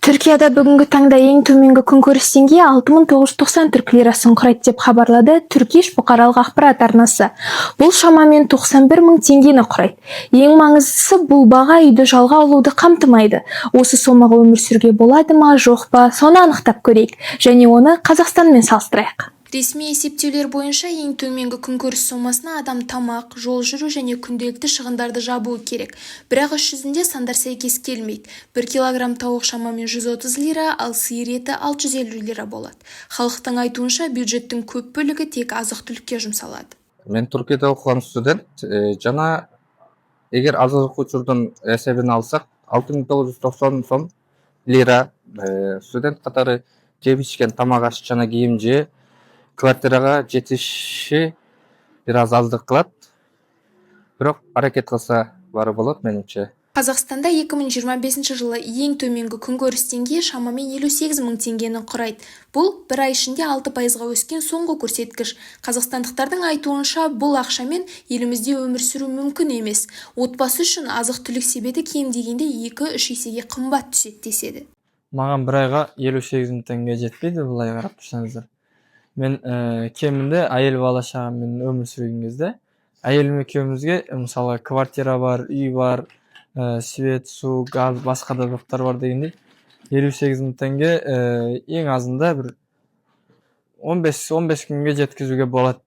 Түркияда бүгінгі таңда ең төменгі күнкөріс деңгейі 6990 түрік лирасын құрайды деп хабарлады Turkish бұқаралық ақпарат арнасы. Бұл шамамен 91 мың теңгені құрайды. Ең маңыздысы, бұл баға үйді жалға алуды қамтымайды. Осы сомаға өмір сүруге болады ма, жоқ па, соны анықтап көрейік және оны Қазақстанмен салыстырайық. Ресми есептеулер бойынша ең төменгі күнкөріс сомасына адам тамақ, жол жүру және күнделікті шығындарды жабуы керек. Бірақ іс жүзінде сандар сәйкес келмейді. 1 килограмм тауық шамамен 130 лира, ал сиыр еті 650 лира болады. Халықтың айтуынша бюджеттің көп бөлігі тек азық-түлікке жұмсалады. Мен Түркияда оқыған студент, жана егер азық учурдун эсебин алсак 6990 сом лира студент катары жеп ичкен тамак аш жана кийим же квартирага жетиши бир аз аздык кылат. Бирок аракет кылса бары болот менимче. Қазақстанда 2025 жылы ең төменгі күнкөріс деңгейі шамамен 58 мың теңгені құрайды. Бұл бір ай ішінде 6%-ға өскен соңғы көрсеткіш. Қазақстандықтардың айтуынша бұл ақшамен елімізде өмір сүру мүмкін емес. Отбасы үшін азық-түлік себеті кем дегенде 2-3 есеге қымбат түседі деседі. Маған бір айға 58 мың теңге жетпейді, былай қарап тұрсаңыздар. Мен кемінде әйел бала шағаммен өмір сүрген кезде, әйелім екеумізге мысалы квартира бар, үй бар, свет, су, газ, басқа да заттар бар дегендей 58 мың теңге ең азында бір 15 күнге жеткізуге болады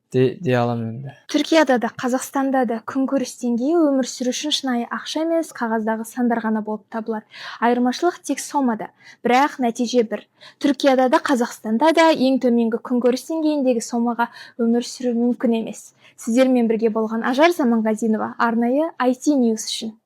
дей аламын енді. Түркияда да, Қазақстанда да күнкөріс деңгейі өмір сүру үшін шынайы ақша емес, қағаздағы сандар ғана болып табылады. Айырмашылық тек сомада, бірақ нәтиже бір. Түркияда да, Қазақстанда да ең төменгі күнкөріс деңгейіндегі сомаға өмір сүру мүмкін емес. Сіздермен бірге болған Ажар Заманғазинова, арнайы IT News үшін.